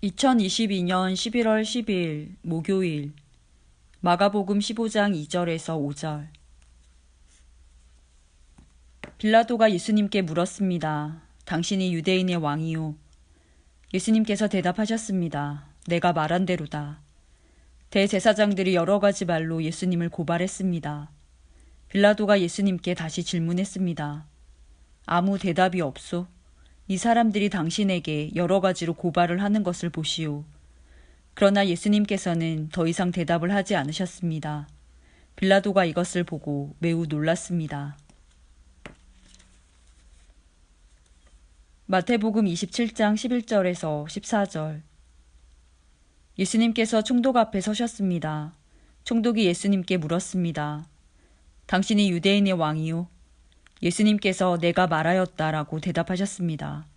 2022년 11월 10일 목요일 마가복음 15장 2절에서 5절. 빌라도가 예수님께 물었습니다. 당신이 유대인의 왕이요? 예수님께서 대답하셨습니다. 내가 말한 대로다. 대제사장들이 여러 가지 말로 예수님을 고발했습니다. 빌라도가 예수님께 다시 질문했습니다. 아무 대답이 없소? 이 사람들이 당신에게 여러 가지로 고발을 하는 것을 보시오. 그러나 예수님께서는 더 이상 대답을 하지 않으셨습니다. 빌라도가 이것을 보고 매우 놀랐습니다. 마태복음 27장 11절에서 14절. 예수님께서 총독 앞에 서셨습니다. 총독이 예수님께 물었습니다. 당신이 유대인의 왕이요? 예수님께서 내가 말하였다라고 대답하셨습니다.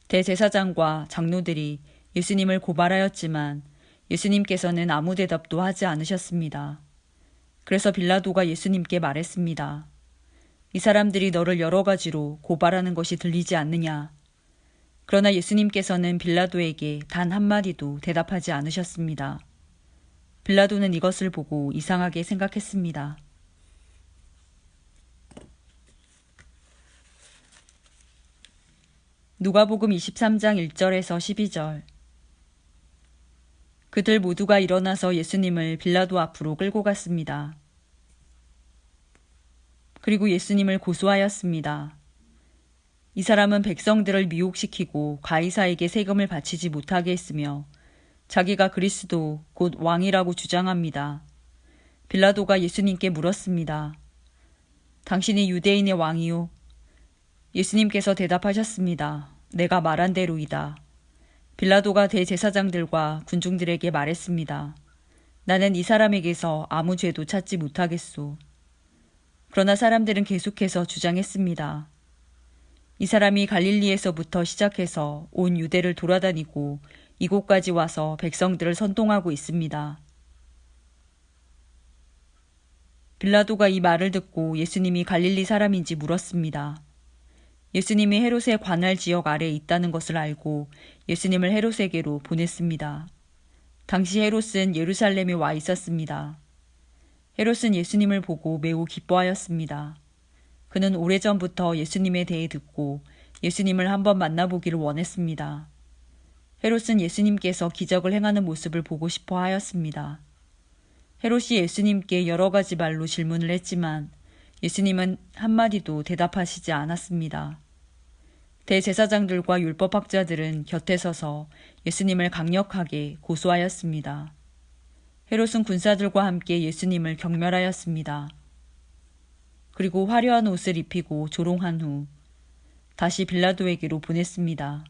대제사장과 장로들이 예수님을 고발하였지만 예수님께서는 아무 대답도 하지 않으셨습니다. 그래서 빌라도가 예수님께 말했습니다. 이 사람들이 너를 여러 가지로 고발하는 것이 들리지 않느냐? 그러나 예수님께서는 빌라도에게 단 한마디도 대답하지 않으셨습니다. 빌라도는 이것을 보고 이상하게 생각했습니다. 누가복음 23장 1절에서 12절. 그들 모두가 일어나서 예수님을 빌라도 앞으로 끌고 갔습니다. 그리고 예수님을 고소하였습니다. 이 사람은 백성들을 미혹시키고 가이사에게 세금을 바치지 못하게 했으며 자기가 그리스도 곧 왕이라고 주장합니다. 빌라도가 예수님께 물었습니다. 당신이 유대인의 왕이요? 예수님께서 대답하셨습니다. 내가 말한 대로이다. 빌라도가 대제사장들과 군중들에게 말했습니다. 나는 이 사람에게서 아무 죄도 찾지 못하겠소. 그러나 사람들은 계속해서 주장했습니다. 이 사람이 갈릴리에서부터 시작해서 온 유대를 돌아다니고 이곳까지 와서 백성들을 선동하고 있습니다. 빌라도가 이 말을 듣고 예수님이 갈릴리 사람인지 물었습니다. 예수님이 헤롯의 관할 지역 아래에 있다는 것을 알고 예수님을 헤롯에게로 보냈습니다. 당시 헤롯은 예루살렘에 와 있었습니다. 헤롯은 예수님을 보고 매우 기뻐하였습니다. 그는 오래전부터 예수님에 대해 듣고 예수님을 한번 만나보기를 원했습니다. 헤롯은 예수님께서 기적을 행하는 모습을 보고 싶어 하였습니다. 헤롯이 예수님께 여러 가지 말로 질문을 했지만 예수님은 한마디도 대답하시지 않았습니다. 대제사장들과 율법학자들은 곁에 서서 예수님을 강력하게 고소하였습니다. 헤롯은 군사들과 함께 예수님을 경멸하였습니다. 그리고 화려한 옷을 입히고 조롱한 후 다시 빌라도에게로 보냈습니다.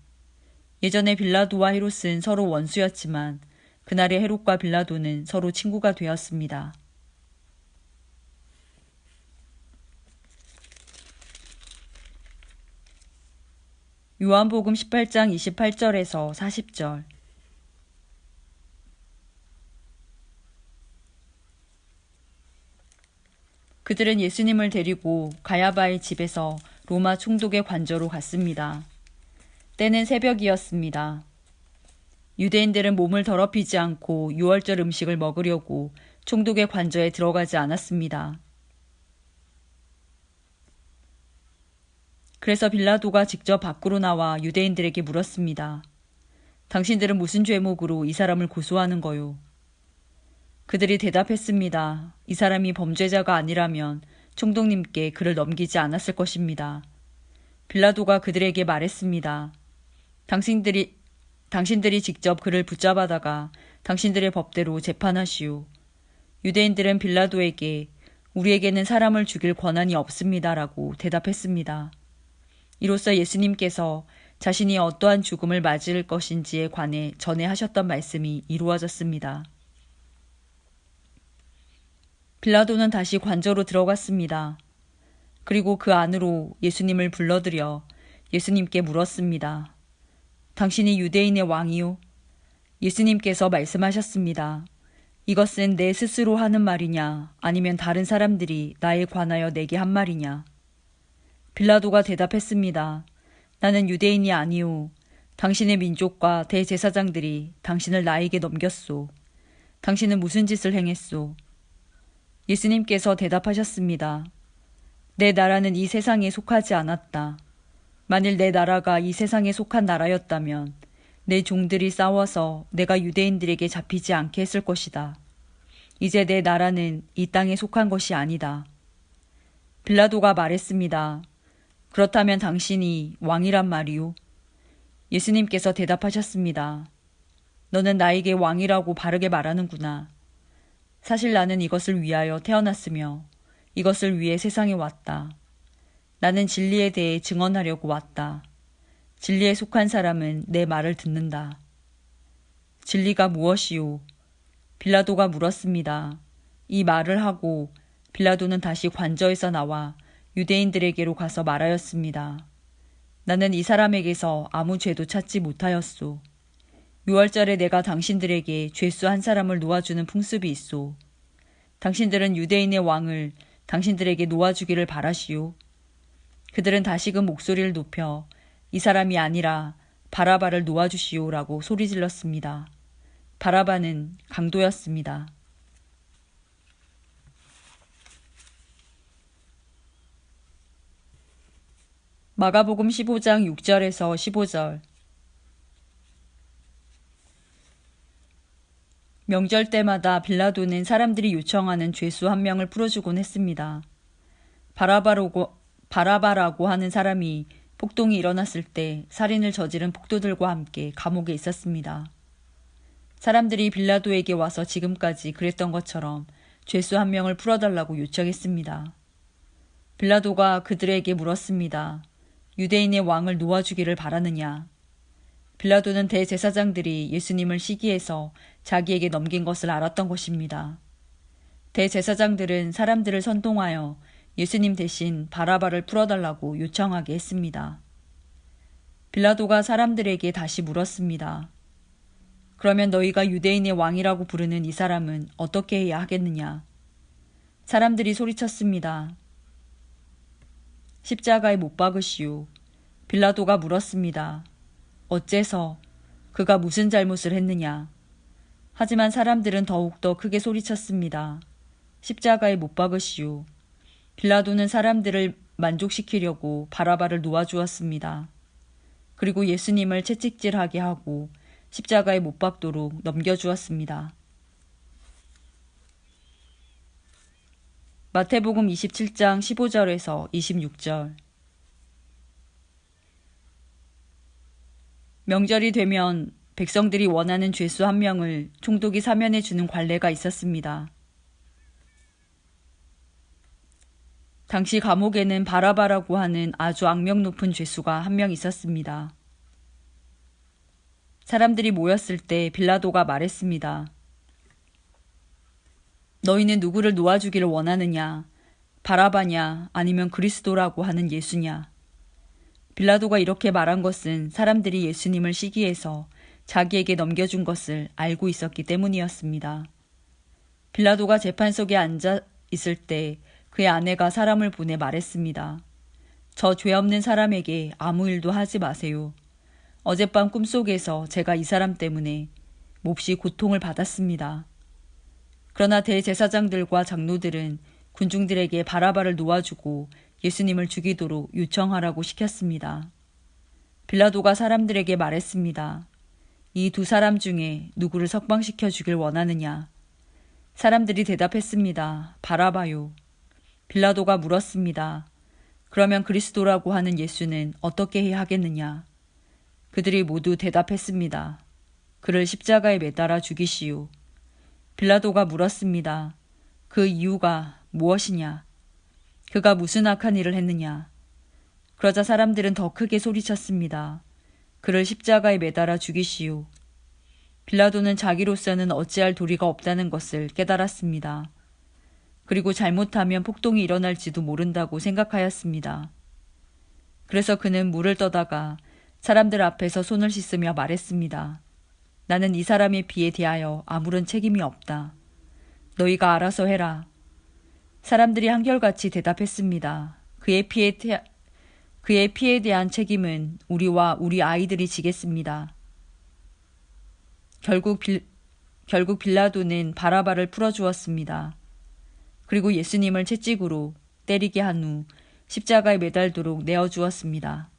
예전에 빌라도와 헤롯은 서로 원수였지만 그날의 헤롯과 빌라도는 서로 친구가 되었습니다. 요한복음 18장 28절에서 40절. 그들은 예수님을 데리고 가야바의 집에서 로마 총독의 관저로 갔습니다. 때는 새벽이었습니다. 유대인들은 몸을 더럽히지 않고 유월절 음식을 먹으려고 총독의 관저에 들어가지 않았습니다. 그래서 빌라도가 직접 밖으로 나와 유대인들에게 물었습니다. 당신들은 무슨 죄목으로 이 사람을 고소하는 거요? 그들이 대답했습니다. 이 사람이 범죄자가 아니라면 총독님께 그를 넘기지 않았을 것입니다. 빌라도가 그들에게 말했습니다. 당신들이 직접 그를 붙잡아다가 당신들의 법대로 재판하시오. 유대인들은 빌라도에게 우리에게는 사람을 죽일 권한이 없습니다라고 대답했습니다. 이로써 예수님께서 자신이 어떠한 죽음을 맞을 것인지에 관해 전에 하셨던 말씀이 이루어졌습니다. 빌라도는 다시 관저로 들어갔습니다. 그리고 그 안으로 예수님을 불러들여 예수님께 물었습니다. 당신이 유대인의 왕이요? 예수님께서 말씀하셨습니다. 이것은 내 스스로 하는 말이냐 아니면 다른 사람들이 나에 관하여 내게 한 말이냐? 빌라도가 대답했습니다. 나는 유대인이 아니오. 당신의 민족과 대제사장들이 당신을 나에게 넘겼소. 당신은 무슨 짓을 행했소? 예수님께서 대답하셨습니다. 내 나라는 이 세상에 속하지 않았다. 만일 내 나라가 이 세상에 속한 나라였다면 내 종들이 싸워서 내가 유대인들에게 잡히지 않게 했을 것이다. 이제 내 나라는 이 땅에 속한 것이 아니다. 빌라도가 말했습니다. 그렇다면 당신이 왕이란 말이오? 예수님께서 대답하셨습니다. 너는 나에게 왕이라고 바르게 말하는구나. 사실 나는 이것을 위하여 태어났으며 이것을 위해 세상에 왔다. 나는 진리에 대해 증언하려고 왔다. 진리에 속한 사람은 내 말을 듣는다. 진리가 무엇이오? 빌라도가 물었습니다. 이 말을 하고 빌라도는 다시 관저에서 나와 유대인들에게로 가서 말하였습니다. 나는 이 사람에게서 아무 죄도 찾지 못하였소. 유월절에 내가 당신들에게 죄수 한 사람을 놓아주는 풍습이 있소. 당신들은 유대인의 왕을 당신들에게 놓아주기를 바라시오. 그들은 다시금 목소리를 높여 이 사람이 아니라 바라바를 놓아주시오라고 소리질렀습니다. 바라바는 강도였습니다. 마가복음 15장 6절에서 15절. 명절 때마다 빌라도는 사람들이 요청하는 죄수 한 명을 풀어주곤 했습니다. 바라바라고 하는 사람이 폭동이 일어났을 때 살인을 저지른 폭도들과 함께 감옥에 있었습니다. 사람들이 빌라도에게 와서 지금까지 그랬던 것처럼 죄수 한 명을 풀어달라고 요청했습니다. 빌라도가 그들에게 물었습니다. 유대인의 왕을 놓아주기를 바라느냐? 빌라도는 대제사장들이 예수님을 시기해서 자기에게 넘긴 것을 알았던 것입니다. 대제사장들은 사람들을 선동하여 예수님 대신 바라바를 풀어달라고 요청하게 했습니다. 빌라도가 사람들에게 다시 물었습니다. 그러면 너희가 유대인의 왕이라고 부르는 이 사람은 어떻게 해야 하겠느냐? 사람들이 소리쳤습니다. 십자가에 못 박으시오. 빌라도가 물었습니다. 어째서? 그가 무슨 잘못을 했느냐? 하지만 사람들은 더욱더 크게 소리쳤습니다. 십자가에 못 박으시오. 빌라도는 사람들을 만족시키려고 바라바를 놓아주었습니다. 그리고 예수님을 채찍질하게 하고 십자가에 못 박도록 넘겨주었습니다. 마태복음 27장 15절에서 26절. 명절이 되면 백성들이 원하는 죄수 한 명을 총독이 사면해 주는 관례가 있었습니다. 당시 감옥에는 바라바라고 하는 아주 악명 높은 죄수가 한 명 있었습니다. 사람들이 모였을 때 빌라도가 말했습니다. 너희는 누구를 놓아주기를 원하느냐? 바라바냐? 아니면 그리스도라고 하는 예수냐? 빌라도가 이렇게 말한 것은 사람들이 예수님을 시기해서 자기에게 넘겨준 것을 알고 있었기 때문이었습니다. 빌라도가 재판석에 앉아 있을 때 그의 아내가 사람을 보내 말했습니다. 저 죄 없는 사람에게 아무 일도 하지 마세요. 어젯밤 꿈속에서 제가 이 사람 때문에 몹시 고통을 받았습니다. 그러나 대제사장들과 장로들은 군중들에게 바라바를 놓아주고 예수님을 죽이도록 요청하라고 시켰습니다. 빌라도가 사람들에게 말했습니다. 이 두 사람 중에 누구를 석방시켜 주길 원하느냐? 사람들이 대답했습니다. 바라바요. 빌라도가 물었습니다. 그러면 그리스도라고 하는 예수는 어떻게 해야 하겠느냐? 그들이 모두 대답했습니다. 그를 십자가에 매달아 죽이시오. 빌라도가 물었습니다. 그 이유가 무엇이냐? 그가 무슨 악한 일을 했느냐? 그러자 사람들은 더 크게 소리쳤습니다. 그를 십자가에 매달아 죽이시오. 빌라도는 자기로서는 어찌할 도리가 없다는 것을 깨달았습니다. 그리고 잘못하면 폭동이 일어날지도 모른다고 생각하였습니다. 그래서 그는 물을 떠다가 사람들 앞에서 손을 씻으며 말했습니다. 나는 이 사람의 비에 대하여 아무런 책임이 없다. 너희가 알아서 해라. 사람들이 한결같이 대답했습니다. 그의 그의 피에 대한 책임은 우리와 우리 아이들이 지겠습니다. 결국 빌라도는 바라바를 풀어주었습니다. 그리고 예수님을 채찍으로 때리게 한 후 십자가에 매달도록 내어주었습니다.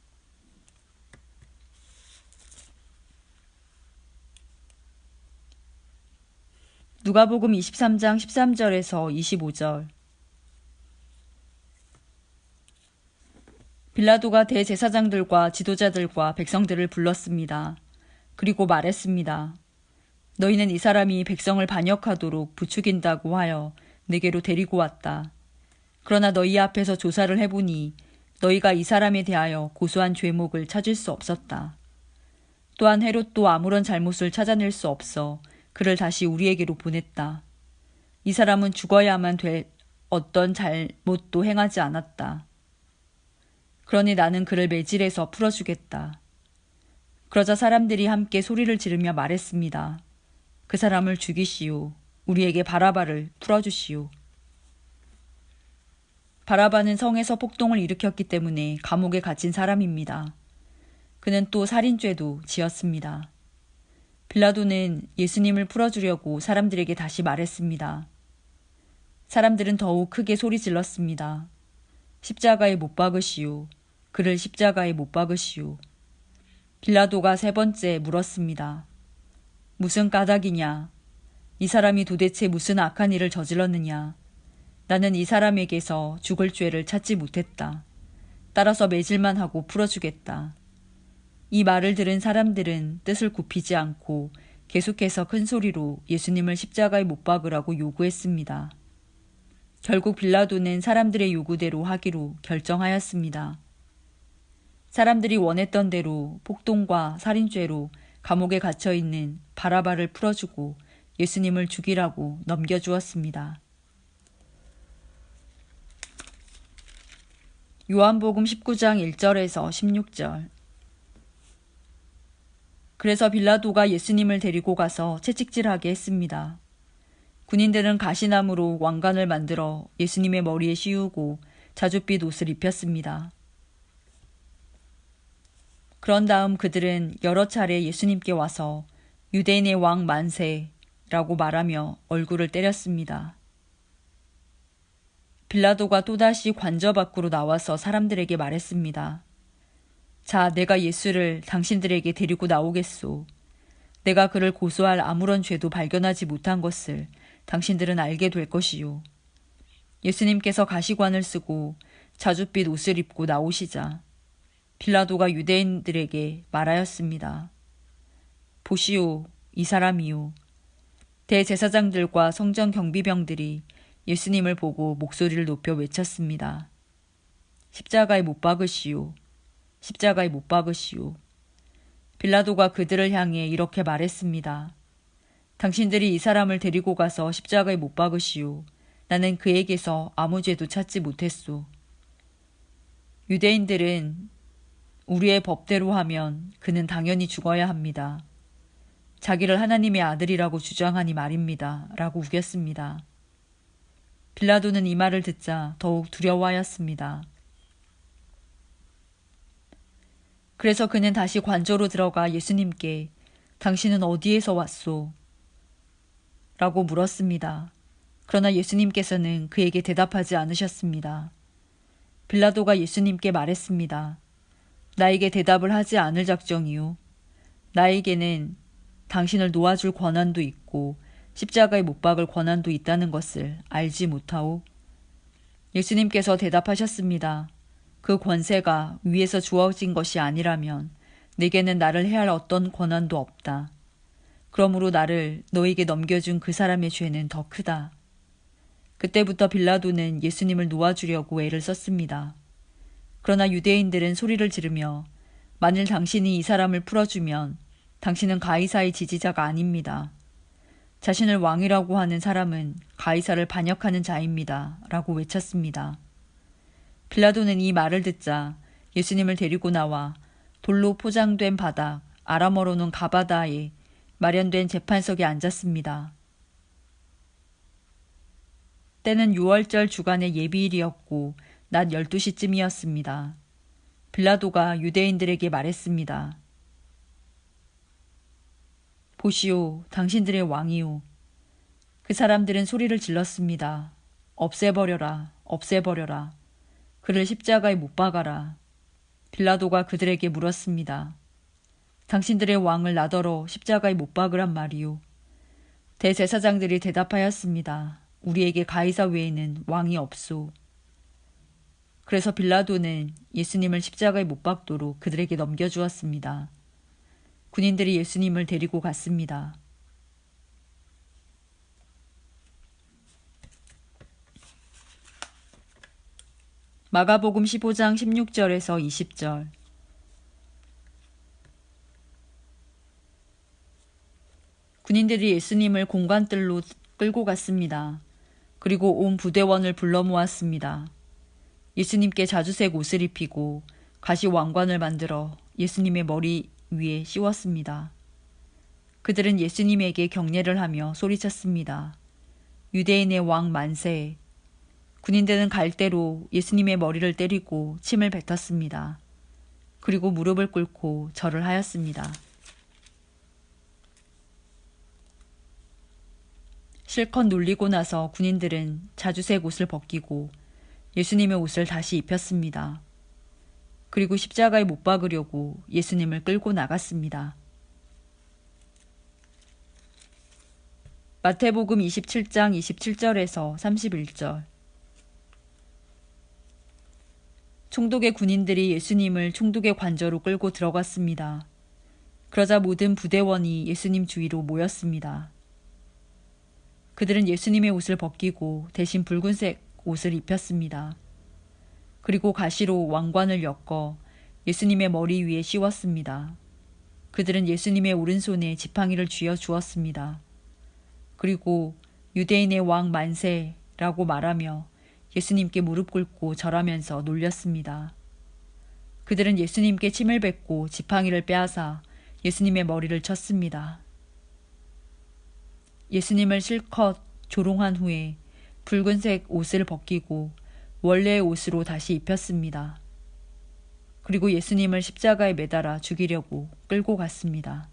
누가복음 23장 13절에서 25절. 빌라도가 대제사장들과 지도자들과 백성들을 불렀습니다. 그리고 말했습니다. 너희는 이 사람이 백성을 반역하도록 부추긴다고 하여 내게로 데리고 왔다. 그러나 너희 앞에서 조사를 해보니 너희가 이 사람에 대하여 고소한 죄목을 찾을 수 없었다. 또한 헤롯도 아무런 잘못을 찾아낼 수 없어 그를 다시 우리에게로 보냈다. 이 사람은 죽어야만 될 어떤 잘못도 행하지 않았다. 그러니 나는 그를 매질해서 풀어주겠다. 그러자 사람들이 함께 소리를 지르며 말했습니다. 그 사람을 죽이시오. 우리에게 바라바를 풀어주시오. 바라바는 성에서 폭동을 일으켰기 때문에 감옥에 갇힌 사람입니다. 그는 또 살인죄도 지었습니다. 빌라도는 예수님을 풀어주려고 사람들에게 다시 말했습니다. 사람들은 더욱 크게 소리 질렀습니다. 십자가에 못 박으시오. 그를 십자가에 못 박으시오. 빌라도가 세 번째 물었습니다. 무슨 까닭이냐? 이 사람이 도대체 무슨 악한 일을 저질렀느냐? 나는 이 사람에게서 죽을 죄를 찾지 못했다. 따라서 매질만 하고 풀어주겠다. 이 말을 들은 사람들은 뜻을 굽히지 않고 계속해서 큰 소리로 예수님을 십자가에 못 박으라고 요구했습니다. 결국 빌라도는 사람들의 요구대로 하기로 결정하였습니다. 사람들이 원했던 대로 폭동과 살인죄로 감옥에 갇혀있는 바라바를 풀어주고 예수님을 죽이라고 넘겨주었습니다. 요한복음 19장 1절에서 16절. 그래서 빌라도가 예수님을 데리고 가서 채찍질하게 했습니다. 군인들은 가시나무로 왕관을 만들어 예수님의 머리에 씌우고 자줏빛 옷을 입혔습니다. 그런 다음 그들은 여러 차례 예수님께 와서 유대인의 왕 만세라고 말하며 얼굴을 때렸습니다. 빌라도가 또다시 관저 밖으로 나와서 사람들에게 말했습니다. 자, 내가 예수를 당신들에게 데리고 나오겠소. 내가 그를 고소할 아무런 죄도 발견하지 못한 것을 당신들은 알게 될 것이요. 예수님께서 가시관을 쓰고 자줏빛 옷을 입고 나오시자 빌라도가 유대인들에게 말하였습니다. 보시오, 이 사람이요. 대제사장들과 성전 경비병들이 예수님을 보고 목소리를 높여 외쳤습니다. 십자가에 못 박으시오. 십자가에 못 박으시오. 빌라도가 그들을 향해 이렇게 말했습니다. 당신들이 이 사람을 데리고 가서 십자가에 못 박으시오. 나는 그에게서 아무 죄도 찾지 못했소. 유대인들은 우리의 법대로 하면 그는 당연히 죽어야 합니다. 자기를 하나님의 아들이라고 주장하니 말입니다. 라고 우겼습니다. 빌라도는 이 말을 듣자 더욱 두려워하였습니다. 그래서 그는 다시 관저로 들어가 예수님께 당신은 어디에서 왔소? 라고 물었습니다. 그러나 예수님께서는 그에게 대답하지 않으셨습니다. 빌라도가 예수님께 말했습니다. 나에게 대답을 하지 않을 작정이요. 나에게는 당신을 놓아줄 권한도 있고 십자가에 못 박을 권한도 있다는 것을 알지 못하오? 예수님께서 대답하셨습니다. 그 권세가 위에서 주어진 것이 아니라면 내게는 나를 해할 어떤 권한도 없다. 그러므로 나를 너에게 넘겨준 그 사람의 죄는 더 크다. 그때부터 빌라도는 예수님을 놓아주려고 애를 썼습니다. 그러나 유대인들은 소리를 지르며 만일 당신이 이 사람을 풀어주면 당신은 가이사의 지지자가 아닙니다. 자신을 왕이라고 하는 사람은 가이사를 반역하는 자입니다. 라고 외쳤습니다. 빌라도는 이 말을 듣자 예수님을 데리고 나와 돌로 포장된 바닥, 아람어로는 가바다에 마련된 재판석에 앉았습니다. 때는 6월절 주간의 예비일이었고 낮 12시쯤이었습니다. 빌라도가 유대인들에게 말했습니다. 보시오, 당신들의 왕이오. 그 사람들은 소리를 질렀습니다. 없애버려라, 없애버려라. 그를 십자가에 못 박아라. 빌라도가 그들에게 물었습니다. 당신들의 왕을 나더러 십자가에 못 박으란 말이오. 대제사장들이 대답하였습니다. 우리에게 가이사 외에는 왕이 없소. 그래서 빌라도는 예수님을 십자가에 못 박도록 그들에게 넘겨주었습니다. 군인들이 예수님을 데리고 갔습니다. 마가복음 15장 16절에서 20절. 군인들이 예수님을 공관뜰로 끌고 갔습니다. 그리고 온 부대원을 불러 모았습니다. 예수님께 자주색 옷을 입히고 가시 왕관을 만들어 예수님의 머리 위에 씌웠습니다. 그들은 예수님에게 경례를 하며 소리쳤습니다. 유대인의 왕 만세. 군인들은 갈대로 예수님의 머리를 때리고 침을 뱉었습니다. 그리고 무릎을 꿇고 절을 하였습니다. 실컷 놀리고 나서 군인들은 자주색 옷을 벗기고 예수님의 옷을 다시 입혔습니다. 그리고 십자가에 못 박으려고 예수님을 끌고 나갔습니다. 마태복음 27장 27절에서 31절. 총독의 군인들이 예수님을 총독의 관저로 끌고 들어갔습니다. 그러자 모든 부대원이 예수님 주위로 모였습니다. 그들은 예수님의 옷을 벗기고 대신 붉은색 옷을 입혔습니다. 그리고 가시로 왕관을 엮어 예수님의 머리 위에 씌웠습니다. 그들은 예수님의 오른손에 지팡이를 쥐어 주었습니다. 그리고 유대인의 왕 만세라고 말하며 예수님께 무릎 꿇고 절하면서 놀렸습니다. 그들은 예수님께 침을 뱉고 지팡이를 빼앗아 예수님의 머리를 쳤습니다. 예수님을 실컷 조롱한 후에 붉은색 옷을 벗기고 원래의 옷으로 다시 입혔습니다. 그리고 예수님을 십자가에 매달아 죽이려고 끌고 갔습니다.